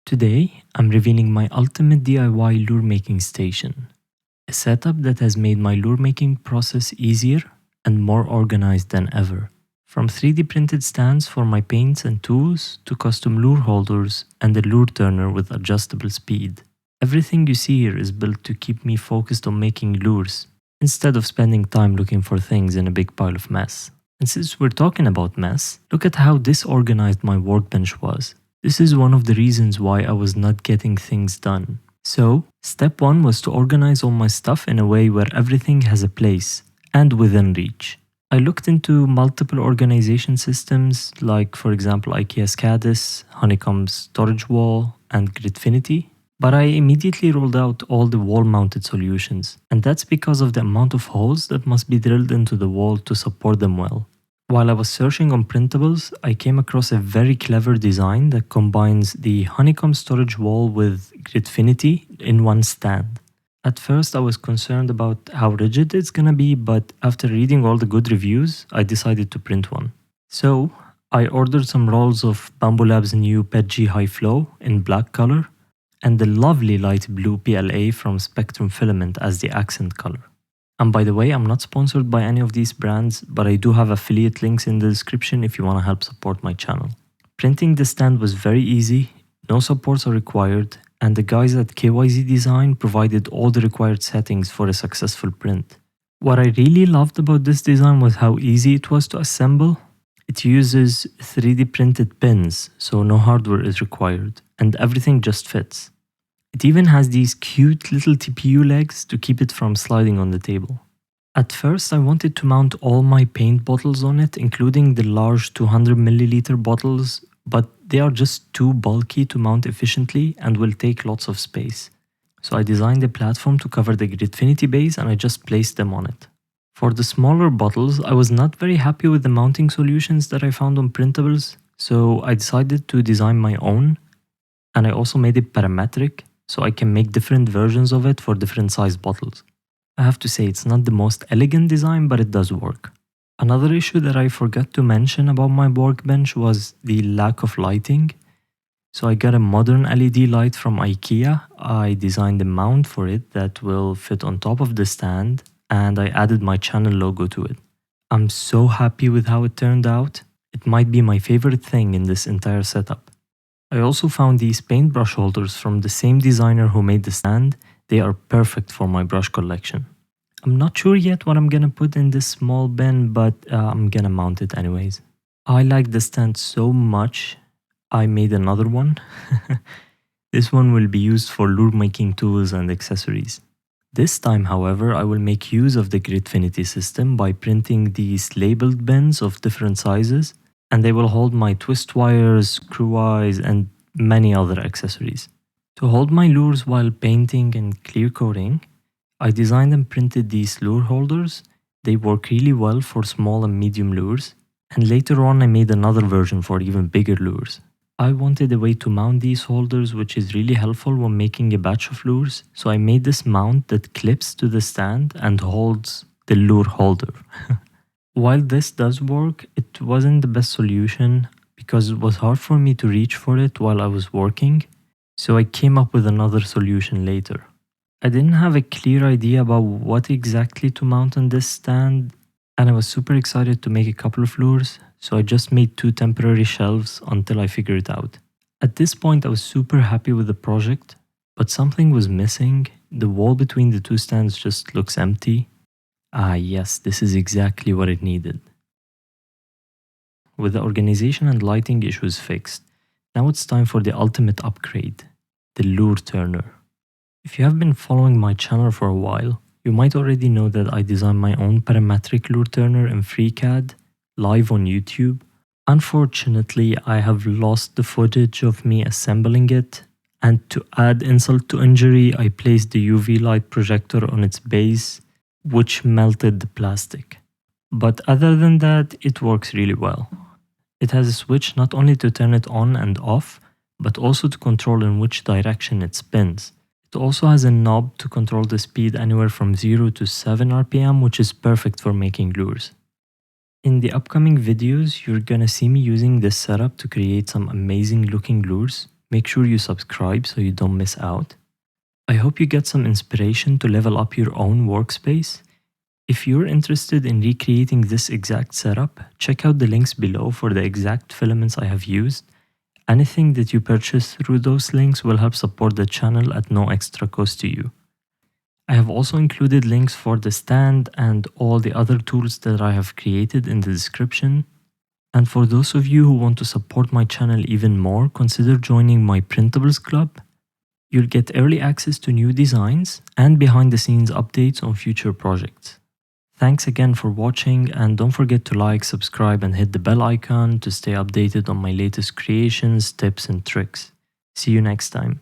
Today, I'm revealing my ultimate DIY lure making station, a setup that has made my lure making process easier and more organized than ever. From 3D printed stands for my paints and tools to custom lure holders and a lure turner with adjustable speed. Everything you see here is built to keep me focused on making lures instead of spending time looking for things in a big pile of mess. And since we're talking about mess, look at how disorganized my workbench was. This is one of the reasons why I was not getting things done. So, step 1 was to organize all my stuff in a way where everything has a place and within reach. I looked into multiple organization systems like, for example, IKEA Scadis, Honeycomb's storage wall, and Gridfinity, but I immediately rolled out all the wall-mounted solutions, and that's because of the amount of holes that must be drilled into the wall to support them well. While I was searching on printables, I came across a very clever design that combines the Honeycomb storage wall with Gridfinity in one stand. At first I was concerned about how rigid it's gonna be, but after reading all the good reviews, I decided to print one. So, I ordered some rolls of Bambu Lab's new PETG High Flow in black color, and the lovely light blue PLA from Spectrum Filament as the accent color. And by the way, I'm not sponsored by any of these brands, but I do have affiliate links in the description if you want to help support my channel. Printing the stand was very easy, no supports are required, and the guys at KYZ Design provided all the required settings for a successful print. What I really loved about this design was how easy it was to assemble. It uses 3D printed pins, so no hardware is required, and everything just fits. It even has these cute little TPU legs to keep it from sliding on the table. At first I wanted to mount all my paint bottles on it, including the large 200ml bottles, but they are just too bulky to mount efficiently and will take lots of space. So I designed a platform to cover the Gridfinity base and I just placed them on it. For the smaller bottles, I was not very happy with the mounting solutions that I found on printables, so I decided to design my own, and I also made it parametric, so I can make different versions of it for different size bottles. I have to say it's not the most elegant design, but it does work. Another issue that I forgot to mention about my workbench was the lack of lighting. So I got a modern LED light from IKEA. I designed a mount for it that will fit on top of the stand, and I added my channel logo to it. I'm so happy with how it turned out. It might be my favorite thing in this entire setup. I also found these paintbrush holders from the same designer who made the stand. They are perfect for my brush collection. I'm not sure yet what I'm gonna put in this small bin, but I'm gonna mount it anyways. I like the stand so much, I made another one. This one will be used for lure making tools and accessories. This time, however, I will make use of the Gridfinity system by printing these labeled bins of different sizes, and they will hold my twist wires, screw eyes, and many other accessories. To hold my lures while painting and clear coating, I designed and printed these lure holders. They work really well for small and medium lures, and later on I made another version for even bigger lures. I wanted a way to mount these holders, which is really helpful when making a batch of lures, so I made this mount that clips to the stand and holds the lure holder. While this does work, it wasn't the best solution because it was hard for me to reach for it while I was working, so I came up with another solution later. I didn't have a clear idea about what exactly to mount on this stand, and I was super excited to make a couple of lures, so I just made 2 temporary shelves until I figured it out. At this point I was super happy with the project, but something was missing. The wall between the 2 stands just looks empty. Ah yes, this is exactly what it needed. With the organization and lighting issues fixed, now it's time for the ultimate upgrade, the lure turner. If you have been following my channel for a while, you might already know that I designed my own parametric lure turner in FreeCAD, live on YouTube. Unfortunately, I have lost the footage of me assembling it, and to add insult to injury, I placed the UV light projector on its base, which melted the plastic. But other than that, it works really well. It has a switch not only to turn it on and off, but also to control in which direction it spins. It also has a knob to control the speed anywhere from 0 to 7 RPM, which is perfect for making lures. In the upcoming videos, you're gonna see me using this setup to create some amazing looking lures. Make sure you subscribe so you don't miss out. I hope you get some inspiration to level up your own workspace. If you're interested in recreating this exact setup, check out the links below for the exact filaments I have used. Anything that you purchase through those links will help support the channel at no extra cost to you. I have also included links for the stand and all the other tools that I have created in the description. And for those of you who want to support my channel even more, consider joining my Printables Club. You'll get early access to new designs and behind the scenes updates on future projects. Thanks again for watching, and don't forget to like, subscribe and hit the bell icon to stay updated on my latest creations, tips and tricks. See you next time.